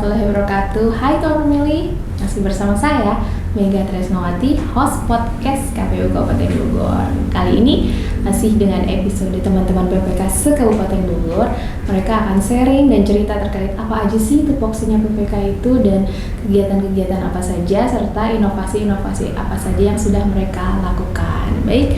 warahmatullahi wabarakatuh. Hai teman pemilih, masih bersama saya Mega Tresnawati, host podcast KPU Kabupaten Bogor. Kali ini masih dengan episode teman-teman PPK se-Kabupaten Bogor. Mereka akan sharing dan cerita terkait apa aja sih tupoksinya PPK itu dan kegiatan-kegiatan apa saja serta inovasi-inovasi apa saja yang sudah mereka lakukan. Baik,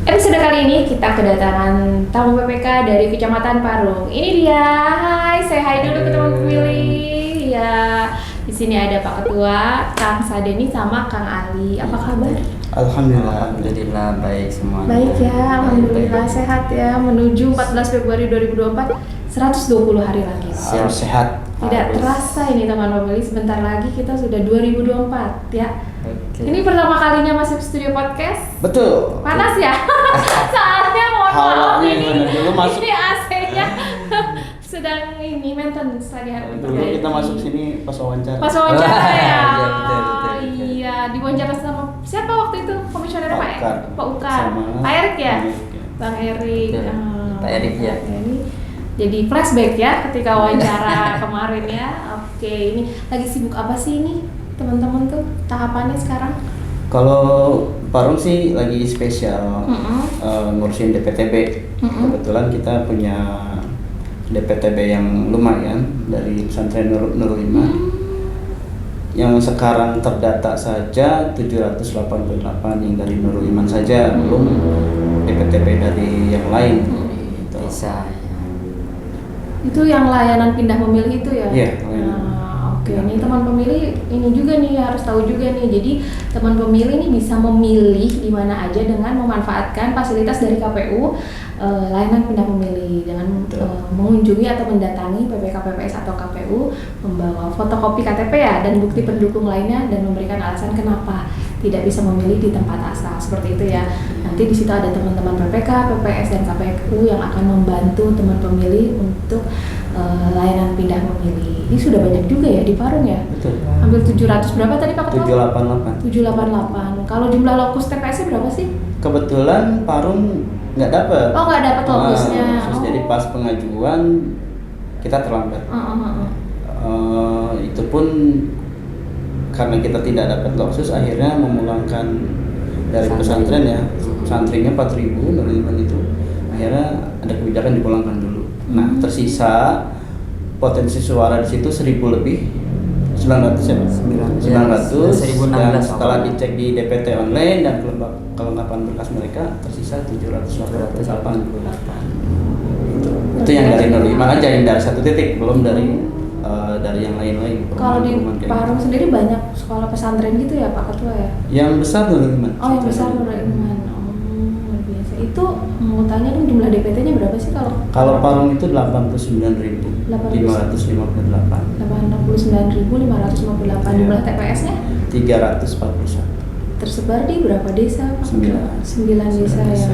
episode kali ini kita kedatangan tamu PPK dari Kecamatan Parung. Ini dia. Hai, say hi dulu ke teman pemilih. Ya, di sini ada Pak Ketua, Kang Sadeni sama Kang Ali. Apa kabar? Alhamdulillah baik semua. Baik ya, alhamdulillah sehat ya. Menuju 14 Februari 2024, 120 hari lagi. Harus sehat. Tidak terasa ini teman pemilih, sebentar lagi kita sudah 2024 ya. Oke. Ini pertama kalinya masuk studio podcast. Betul. Panas ya? Saatnya mohon maaf Hawanya ini. gimana? Dulu masuk. Ini AC-nya sedang ini maintenance lagi harus Dulu kita masuk sini pas wawancara. Pas wawancara ya. Iya, betul. Iya, diwawancara sama siapa waktu itu? Komisioner Pak Ukar. Pak Ukar. Sama Pak Erik ya? Erik, ya. Bang Erik. Betul. Pak Erik, ya. Ini jadi flashback ya ketika wawancara kemarin ya. Oke, ini lagi sibuk apa sih ini teman-teman tuh tahapannya sekarang? Kalau Parung sih lagi spesial ngurusin DPTB. Kebetulan kita punya DPTB yang lumayan dari pesantren Nurul Iman. Yang sekarang terdata saja 788 yang dari Nurul Iman saja, belum DPTB dari yang lain. Gitu. Bisa. Itu yang layanan pindah memilih itu ya? Iya, layanan. Oke, ini teman pemilih ini juga nih harus tahu juga nih. Jadi teman pemilih ini bisa memilih di mana aja dengan memanfaatkan fasilitas dari KPU, layanan pindah memilih dengan mengunjungi atau mendatangi PPK PPS atau KPU, membawa fotokopi KTP ya dan bukti pendukung lainnya dan memberikan alasan kenapa tidak bisa memilih di tempat asal seperti itu ya. Nanti di situ ada teman-teman PPK, PPS dan KPU yang akan membantu teman pemilih untuk layanan pindah memilih. Ini sudah banyak juga ya di Parung ya? Betul. Hampir 700 berapa tadi Pak Ketua? 788. 788. Kalau jumlah lokus TPS-nya berapa sih? Kebetulan Parung nggak dapat. Oh, nggak dapat lokusnya. Terus jadi pas pengajuan kita terlambat. Itu pun karena kita tidak dapat loksus, akhirnya memulangkan dari pesantren ya. Pesantrennya 4.000 dari itu. Akhirnya ada kebijakan dipulangkan dulu. Nah, tersisa potensi suara di situ 1.000 lebih. 900 ya Pak? 900 dan setelah dicek di DPT online dan kelengkapan berkas mereka tersisa 788. Itu yang dari Nurul Iman aja, yang dari satu titik, belum dari yang lain-lain. Kalau di Parung sendiri banyak sekolah pesantren gitu ya Pak Ketua ya? Yang besar Nurul Iman. Oh, yang besar Nurul Iman. Luar biasa. Itu mau tanya dong jumlah DPT-nya berapa sih kalau? Kalau Parung itu 89.558. 89.558. Jumlah TPS-nya? 341. Tersebar di berapa desa Pak? 9 desa ya.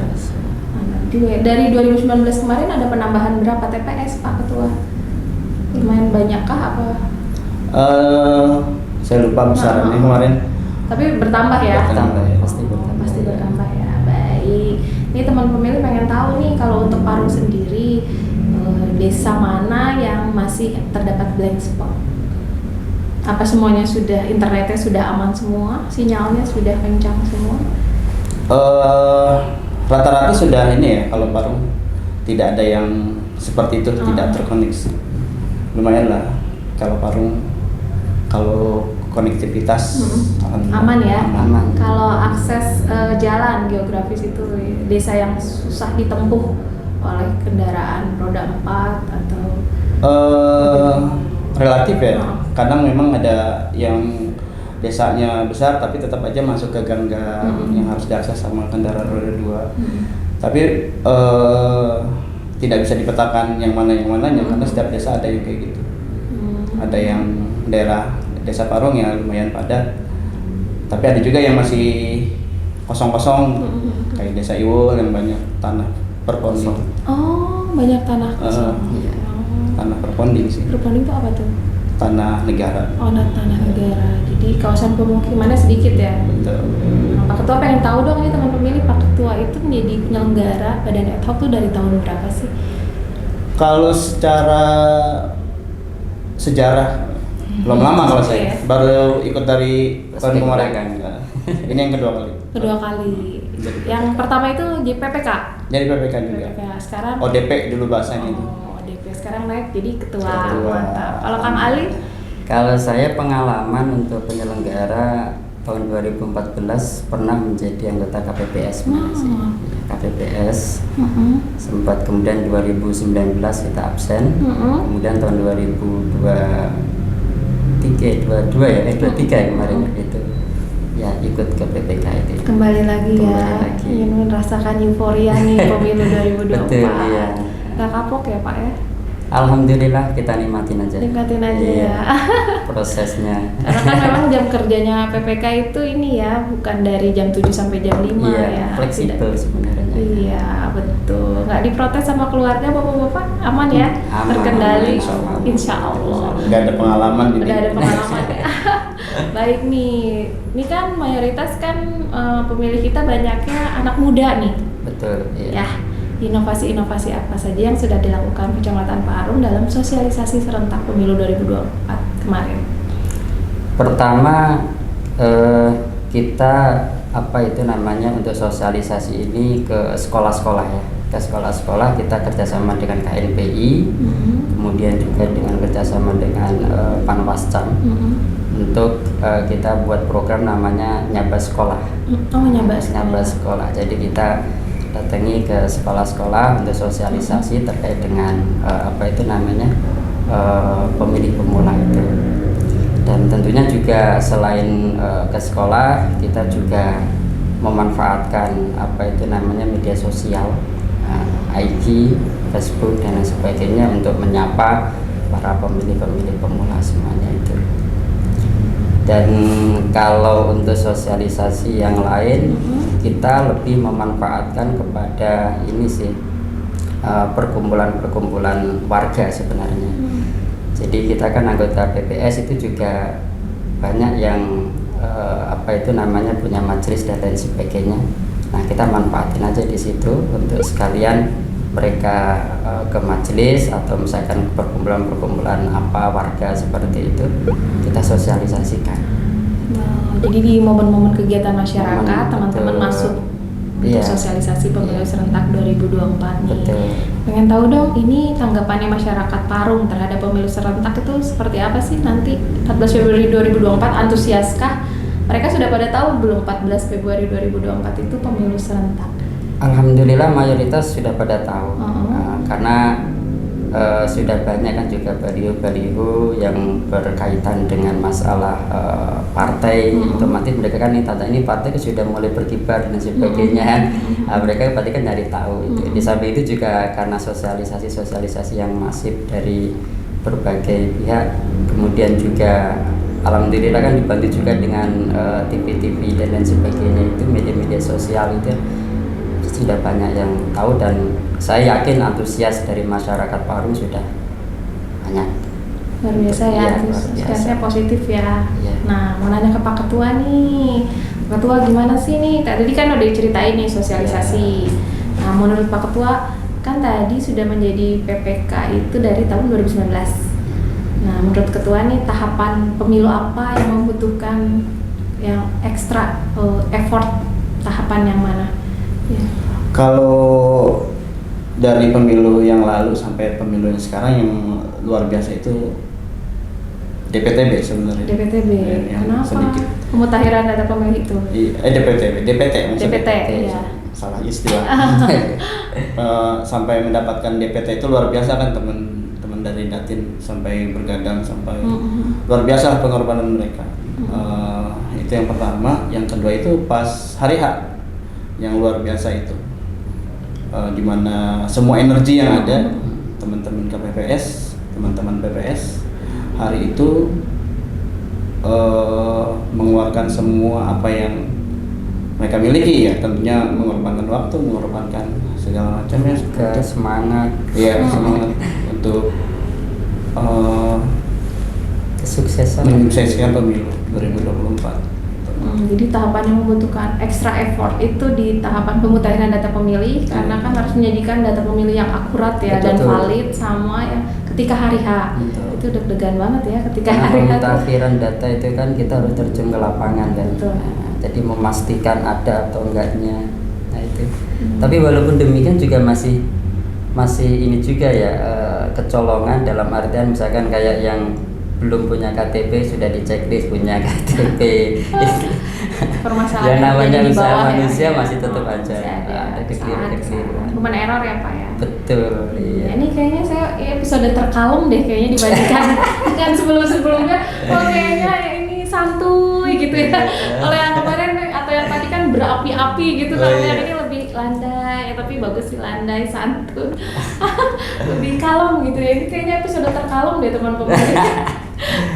Dari 2019 kemarin ada penambahan berapa TPS Pak Ketua? Lumayan banyakkah apa? Saya lupa besarannya kemarin. Tapi bertambah ya? Bertambah ya. Pasti bertambah ya. Baik. Ini teman pemilih pengen tahu nih kalau untuk Parung sendiri desa mana yang masih terdapat blank spot? Apa semuanya sudah internetnya sudah aman semua, sinyalnya sudah kencang semua? Rata-rata sudah ini ya, kalau Parung tidak ada yang seperti itu, tidak terkoneksi. Lumayan lah kalau Parung, kalau konektivitas aman ya. Aman. Kalau akses jalan geografis itu desa yang susah ditempuh oleh kendaraan roda 4 atau relatif ya. Kadang memang ada yang desanya besar tapi tetap aja masuk ke gang-gang yang harus diakses sama kendaraan roda 2. Tapi tidak bisa dipetakan yang mananya karena setiap desa ada yang kayak gitu. Ada yang daerah desa Parung yang lumayan padat. Tapi ada juga yang masih kosong-kosong kayak desa Iwul yang banyak tanah perponding. Oh, banyak tanah kosong. Tanah perponding sih. Perponding itu apa tuh? Tanah negara. Oh, tanah negara. Jadi kawasan pemukimannya sedikit ya. Betul. Pak Ketua pengen tahu dong ini teman pemilih, Pak Ketua itu menjadi penyelenggara badan ad hoc tuh dari tahun berapa sih? Kalau secara sejarah Belum lama kalau Oke. saya. Baru ikut dari tahun Aspek kemarin. belakang. Nah, ini yang kedua kali. Kedua kali. Jadi Yang pertama itu JPPK. Jadi PPK juga. PPK. Sekarang ODP dulu bahasanya itu. ODP sekarang naik jadi ketua. Ketua. Mantap. Kalau Kang Ali? Kalau saya pengalaman untuk penyelenggara tahun 2014 pernah menjadi anggota KPPS. KPPS sempat, kemudian 2019 kita absen, kemudian tahun 2023 ya kemarin itu ya ikut ke PPK itu. Kembali lagi ya. Kembali lagi. Ingin merasakan euforia nih pemilu 2024. Betul, iya. Gak kapok ya Pak ya? Alhamdulillah kita nikmatin aja. Nikmatin aja Iya, ya. prosesnya. Karena kan memang jam kerjanya PPK itu ini ya, bukan dari jam 7 sampai jam 5 Iya, ya. fleksibel sebenarnya. Iya, betul. Nggak diprotes sama keluarga Bapak-bapak? Aman ya? Aman, Terkendali? aman, Insya Allah. Udah ada pengalaman jadi. Udah ada pengalaman ya. Baik nih, ini kan mayoritas kan pemilih kita banyaknya anak muda nih. Betul, Ya, iya. inovasi-inovasi apa saja yang sudah dilakukan Kecamatan Parung dalam sosialisasi serentak pemilu 2024 kemarin? Pertama kita untuk sosialisasi ini ke sekolah-sekolah ya. Ke sekolah-sekolah kita kerjasama dengan KNPI, kemudian juga dengan kerjasama dengan Panwascam untuk kita buat program namanya Nyaba Sekolah. Oh, Nyaba Sekolah. Nyaba Sekolah. Jadi kita datangi ke sekolah-sekolah untuk sosialisasi terkait dengan pemilih pemula itu. Dan tentunya juga selain ke sekolah, kita juga memanfaatkan media sosial, IG, Facebook dan lain sebagainya untuk menyapa para pemilih-pemilih pemula semuanya itu. Dan kalau untuk sosialisasi yang lain, kita lebih memanfaatkan kepada ini sih, perkumpulan-perkumpulan warga sebenarnya. Jadi kita kan anggota PPS itu juga banyak yang punya majelis dan lain sebagainya. Nah, kita manfaatin aja di situ untuk sekalian mereka ke majelis atau misalkan perkumpulan-perkumpulan warga seperti itu kita sosialisasikan. Wow, jadi di momen-momen kegiatan masyarakat teman-teman betul. masuk untuk Iya. sosialisasi pemilu serentak 2024 nih. Betul. Pengen tahu dong, ini tanggapannya masyarakat Parung terhadap pemilu serentak itu seperti apa sih nanti 14 Februari 2024? Antusiaskah? Mereka sudah pada tahu belum 14 Februari 2024 itu pemilu serentak? Alhamdulillah mayoritas sudah pada tahu. Uh-huh. Karena sudah banyak kan juga baliho-baliho yang berkaitan dengan masalah partai. Otomatis mereka kan ini partai sudah mulai berkibar dan sebagainya. Mereka berarti kan nyari tahu itu. Di samping itu juga karena sosialisasi yang masif dari berbagai pihak, kemudian juga alhamdulillah kan dibantu juga dengan TV-TV dan lain sebagainya, itu media-media sosial itu sudah banyak yang tahu, dan saya yakin antusias dari masyarakat Parung sudah banyak. Luar biasa ya, Iya, antusiasnya positif ya. Iya. Nah, mau nanya ke Pak Ketua nih. Pak Ketua gimana sih nih? Tadi kan udah diceritain nih sosialisasi. Nah, menurut Pak Ketua, kan tadi sudah menjadi PPK itu dari tahun 2019. Nah, menurut Ketua nih tahapan pemilu apa yang membutuhkan yang ekstra effort, tahapan yang mana? Ya. Kalau dari pemilu yang lalu sampai pemilu yang sekarang yang luar biasa itu DPTB sebenarnya. DPTB. Yang Kenapa? sedikit. Pemutakhiran data pemilih itu. DPT maksudnya. DPT, iya. Salah istilah. Sampai mendapatkan DPT itu luar biasa kan, teman-teman dari Datin sampai bergadang sampai luar biasa pengorbanan mereka. Itu yang pertama. Yang kedua itu pas hari H yang luar biasa itu, dimana semua energi yang ada teman-teman KPPS, teman-teman PPS hari itu mengeluarkan semua apa yang mereka miliki ya, tentunya mengorbankan waktu, mengorbankan segala macamnya, Semangat, ya semangat untuk kesuksesan menyukseskan pemilu 2024. Jadi tahapan yang membutuhkan extra effort itu di tahapan pemutakhiran data pemilih, karena kan harus menyajikan data pemilih yang akurat ya, dan Betul. valid sama ya ketika hari H. Betul. Itu deg-degan banget ya ketika Karena hari H. pemutakhiran data itu kan kita harus terjun ke lapangan kan. Betul. Nah, jadi memastikan ada atau enggaknya. Nah itu. Tapi walaupun demikian juga masih ini juga ya kecolongan dalam artian misalkan kayak yang belum punya KTP sudah diceklis punya KTP. Permasalahan yang namanya di usaha bawah manusia ya. masih tetap aja Ada kekeliruan. Human error ya Pak ya. Betul. Iya. Ini kayaknya saya episode terkalem deh kayaknya dibandingkan dengan sebelum-sebelumnya. Oh kayaknya ini santuy gitu ya. Kalau yang kemarin atau yang tadi kan berapi-api gitu. Kalau yang ini lebih landai, tapi bagus sih landai, santun. Lebih kalem gitu ya. Ini kayaknya episode terkalem deh teman-teman.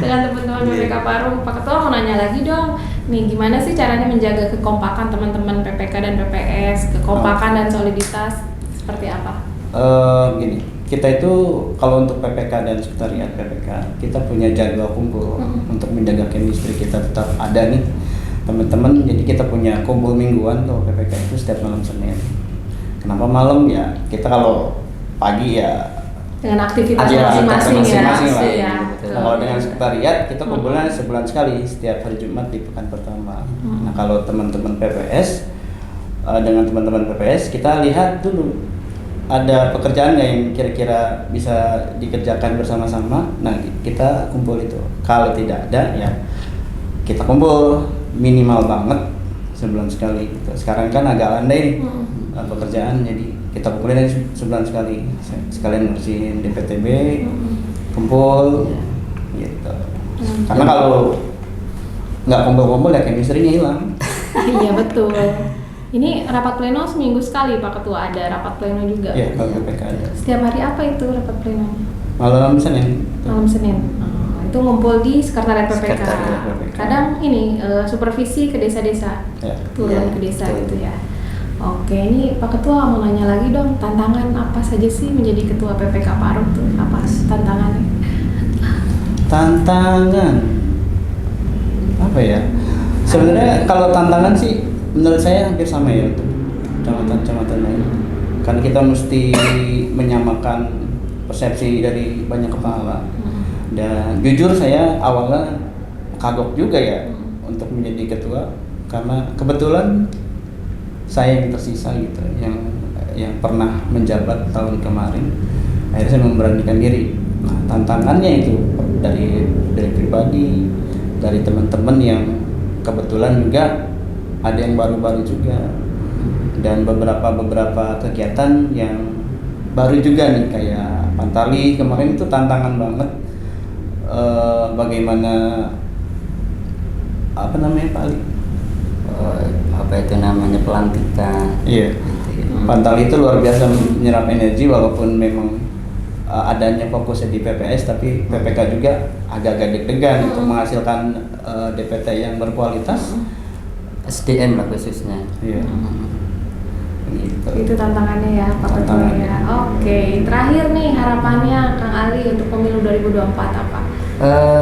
Dengan teman-teman PPK Parung. Pak Ketua mau nanya lagi dong. Nih gimana sih caranya menjaga kekompakan teman-teman PPK dan PPS, kekompakan dan soliditas seperti apa? Gini, kita itu kalau untuk PPK dan sekretariat PPK, kita punya jadwal kumpul untuk menjaga chemistry kita tetap ada nih teman-teman. Jadi kita punya kumpul mingguan kalau PPK itu setiap malam Senin. Kenapa malam ya? Kita kalau pagi ya Dengan aktivitas ada masing-masing ya. lah. Ya, Nah, kalau dengan sekretariat kita kumpulnya sebulan sekali setiap hari Jumat di pekan pertama. Nah kalau teman-teman PPS dengan teman-teman PPS kita lihat dulu ada pekerjaan nggak yang kira-kira bisa dikerjakan bersama-sama. Nah kita kumpul itu. Kalau tidak ada ya kita kumpul minimal banget sebulan sekali. Gitu. Sekarang kan agak landai nih pekerjaan, jadi kita kumpulin aja sebulan sekali. Sekalian ngurusin DPTB, kumpul, gitu. Karena kalau nggak kumpul-kumpul ya chemistry-nya hilang. Iya betul. Ini rapat pleno seminggu sekali Pak Ketua, ada rapat pleno juga. Iya kalau PPK ada. Setiap hari apa itu rapat plenonya? Malam Senin. Malam Senin. Itu ngumpul di sekretariat PPK. Sekretariat PPK. Kadang ini supervisi ke desa-desa, Ya. turun ke desa gitu ya. Oke, ini Pak Ketua mau nanya lagi dong, tantangan apa saja sih menjadi ketua PPK Parung tuh? Apa tantangannya? Tantangan apa ya? Sebenarnya kalau tantangan sih menurut saya hampir sama ya untuk kecamatan-kecamatan lain. Karena kita mesti menyamakan persepsi dari banyak kepala. Dan jujur saya awalnya kagok juga ya untuk menjadi ketua karena kebetulan saya yang tersisa gitu yang pernah menjabat tahun kemarin. Akhirnya saya memberanikan diri. Nah, tantangannya itu dari pribadi, dari teman-teman yang kebetulan juga ada yang baru-baru juga, dan beberapa kegiatan yang baru juga nih kayak Pantali kemarin itu tantangan banget. Bagaimana apa namanya Pak Ali? Apa itu namanya pelantikan. Iya. Pantali itu luar biasa menyerap energi walaupun memang adanya fokusnya di PPS, tapi PPK juga agak-agak deg-degan untuk menghasilkan DPT yang berkualitas. SDM lah khususnya. Iya. Gitu. Itu tantangannya ya Pak Ketua ya. Oke, terakhir nih harapannya Kang Ali untuk pemilu 2024 apa?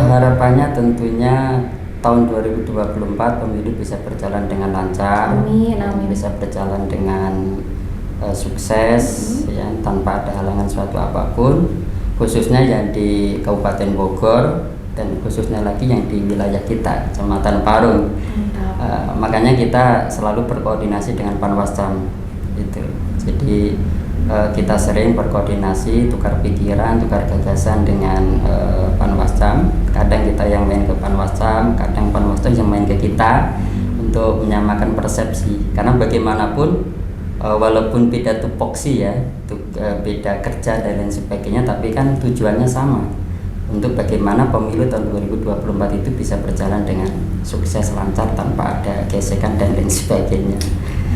Harapannya tentunya tahun 2024 pemilu bisa berjalan dengan lancar, Amin. bisa berjalan dengan sukses, ya, tanpa ada halangan suatu apapun, khususnya yang di Kabupaten Bogor dan khususnya lagi yang di wilayah kita, Kecamatan Parung. Makanya kita selalu berkoordinasi dengan Panwascam, gitu. Jadi kita sering berkoordinasi, tukar pikiran, tukar gagasan dengan Panwascam. Kadang kita yang main ke Panwascam, kadang Panwascam yang main ke kita untuk menyamakan persepsi. Karena bagaimanapun walaupun beda tupoksi ya, beda kerja dan lain sebagainya, tapi kan tujuannya sama, untuk bagaimana pemilu tahun 2024 itu bisa berjalan dengan sukses, lancar, tanpa ada gesekan dan lain sebagainya.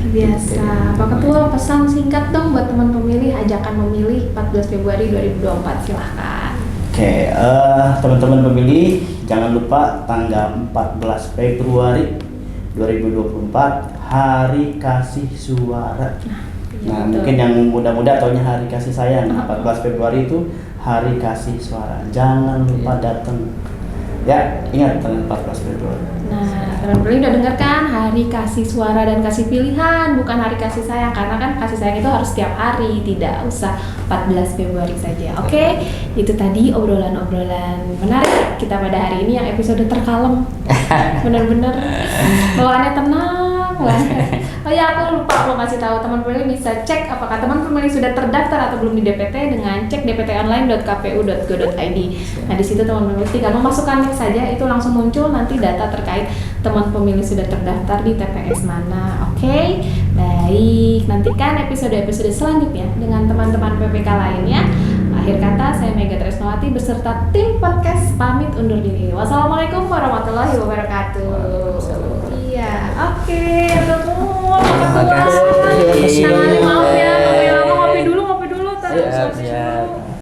Biasa. Pak Ketua, pesan singkat dong buat teman pemilih, ajakan memilih 14 Februari 2024, silahkan. Oke, teman-teman pemilih jangan lupa tanggal 14 Februari 2024 Hari Kasih Suara. Nah, mungkin yang muda-muda taunya Hari Kasih Sayang. 14 Februari itu Hari Kasih Suara. Jangan lupa datang. Ya, ingat tanggal 14 Februari. Nah, teman-teman udah dengar kan, hari kasih suara dan kasih pilihan, bukan hari kasih sayang. Karena kan kasih sayang itu harus setiap hari, tidak usah 14 Februari saja. Oke, itu tadi obrolan-obrolan menarik kita pada hari ini yang episode terkalem. Bener-bener bawaannya tenang banget. Oh ya, aku lupa mau kasih tahu teman pemilih bisa cek apakah teman pemilih sudah terdaftar atau belum di DPT dengan cek dptonline.kpu.go.id. Nah, di situ teman pemilih tinggal memasukkan link saja, itu langsung muncul nanti data terkait teman pemilih sudah terdaftar di TPS mana. Oke, baik. Nantikan episode-episode selanjutnya dengan teman-teman PPK lainnya. Akhir kata, saya Mega Tresnawati beserta tim podcast pamit undur diri. Wassalamualaikum warahmatullahi wabarakatuh. Iya, oke, terima kasih. Terima kasih. Maaf ya.